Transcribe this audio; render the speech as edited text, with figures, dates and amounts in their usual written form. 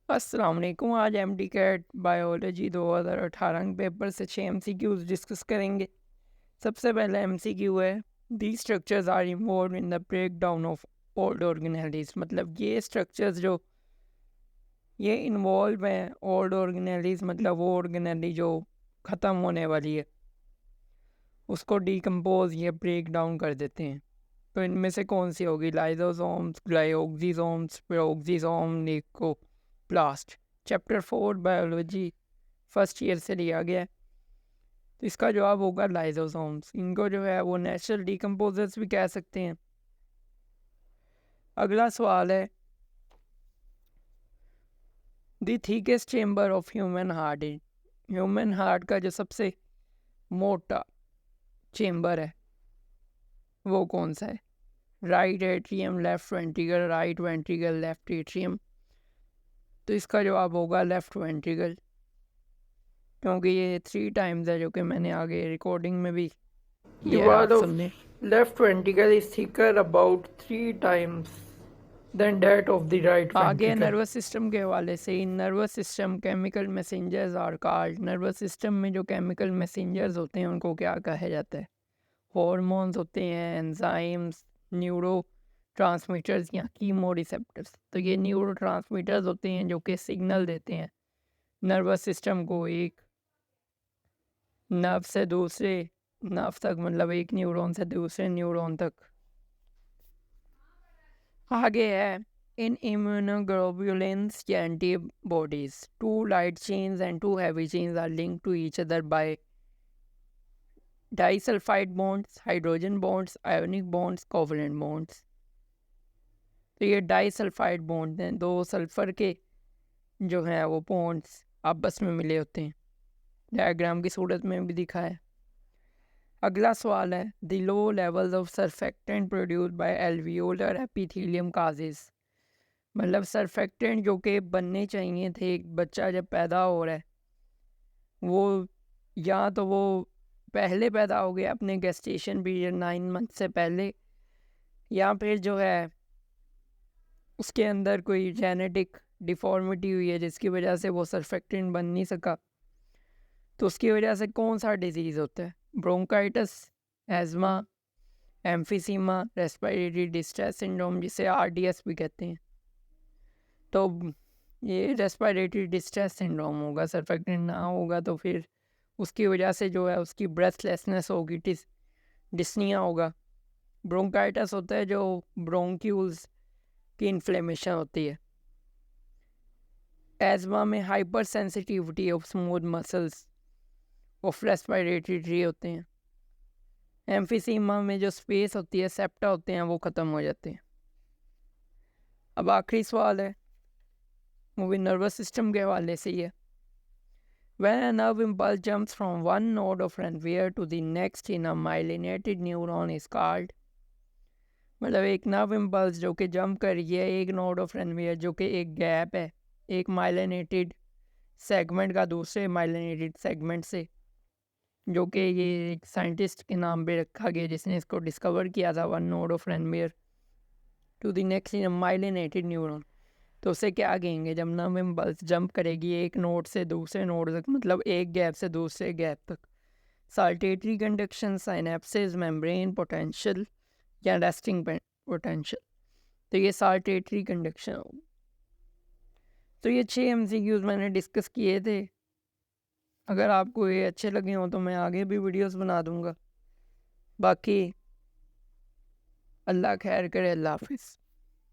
अस्सलाम वालेकुम। आज MDCAT बायोलॉजी 2018 के पेपर से 6 MCQs डिस्कस करेंगे। सबसे पहला MCQ है, the structures are involved in the break down of old organelles. मतलब ये स्ट्रक्चर्स जो ये इन्वॉल्व हैं ओल्ड ऑर्गेनेलिज, मतलब वो ऑर्गेनेली जो ख़त्म होने वाली है उसको डिकम्पोज या ब्रेक डाउन कर देते हैं। तो इनमें से कौन सी होगी? लाइजोसोम्स, ग्लाइओक्सिसोम्स, पेरोक्सिसोम, निकोप्लास्ट। चैप्टर 4 बायोलॉजी फर्स्ट ईयर से लिया गया है। तो इसका जवाब होगा लाइजोसोम्स। इनको जो है वो नेचुरल डिकम्पोजर्स भी कह सकते हैं। अगला सवाल है, the thickest chamber of human heart है। ह्यूमन हार्ट का जो सबसे मोटा चेम्बर है वो कौन सा है? Right atrium, left ventricle, right ventricle, left atrium. तो इसका जवाब होगा लेफ्ट वेंट्रिकल, क्योंकि ये 3 टाइम्स है, जो कि मैंने आगे रिकॉर्डिंग में भी किया है, आप सुनने। Left ventricle is thicker about 3 times than that of the right आगे ventricle. नर्वस सिस्टम के हवाले से, nervous system chemical messengers are called. Nervous system में जो केमिकल मैसेंजर्स होते हैं उनको क्या कहा जाता है? हॉर्मोन्स होते हैं, एंजाइम्स, न्यूरो ट्रांसमीटर्स या कीमो रिसेप्टर्स। तो ये न्यूरो ट्रांसमीटर्स होते हैं जो कि सिग्नल देते हैं नर्वस सिस्टम को एक नर्व से दूसरे नर्व तक, मतलब एक न्यूरॉन से दूसरे न्यूरॉन तक। आगे है, इन इम्यूनोग्लोबुलिन्स या antibodies, 2 light chains and 2 heavy chains are linked to each other by disulphide bonds, hydrogen bonds, ionic bonds, covalent bonds. तो ये डाइसल्फाइड बॉन्ड हैं, 2 सल्फर के जो हैं वो बॉन्ड्स आपस में मिले होते हैं। डायग्राम की सूरत में भी दिखा है। अगला सवाल है, the low levels of surfactant produced by alveolar epithelium causes. मतलब सरफेक्टेंट जो कि बनने चाहिए थे एक बच्चा जब पैदा हो रहा है, वो या तो वो पहले पैदा हो गया अपने गेस्टेशन पीरियड 9 मंथ से पहले, या फिर जो है उसके अंदर कोई जेनेटिक डिफॉर्मिटी हुई है जिसकी वजह से वो सरफेक्टेंट बन नहीं सका। तो उसकी वजह से कौन सा डिजीज़ होता है? Bronchitis, asthma, emphysema, respiratory distress syndrome, जिसे RDS भी कहते हैं। तो ये रेस्पिरेटरी डिस्ट्रेस सिंड्रोम होगा। सरफेक्टेंट ना होगा तो फिर उसकी वजह से जो है उसकी ब्रेथलेसनेस होगी, डिस्निया होगा। ब्रोंकाइटिस होता है जो ब्रोंक्यूल्स की इन्फ्लेमेशन होती है। एज़मा में hyper sensitivity of smooth muscles of respiratory tree होते हैं। एम्फीसीमा में जो स्पेस होती है, सेप्टा होते हैं, वो ख़त्म हो जाते हैं। अब आखिरी सवाल है, वो भी नर्वस सिस्टम के हवाले से ही है। When a nerve impulse jumps from one node of Ranvier to the next in a myelinated neuron is called। मतलब एक नर्व इम्पल्स जो कि जंप कर रही है एक नोड ऑफ रेनवियर, जो कि एक गैप है एक माइलिनेटेड सेगमेंट का दूसरे माइलिनेटेड सेगमेंट से, जो कि ये एक साइंटिस्ट के नाम पे रखा गया जिसने इसको डिस्कवर किया था, one node of Ranvier to the next in myelinated neuron. तो उसे क्या कहेंगे जब नर्व इम्पल्स जंप करेगी एक नोड से दूसरे नोड तक, मतलब एक गैप से दूसरे गैप तक? Saltatory conduction, synapsis, membrane potential या रेस्टिंग पोटेंशियल? तो ये साल्टेटरी कंडक्शन होगी। तो ये 6 MCQs मैंने डिस्कस किए थे। अगर आपको ये अच्छे लगे हों तो मैं आगे भी वीडियोस बना दूंगा। बाकी अल्लाह खैर करे, अल्लाह हाफिज़।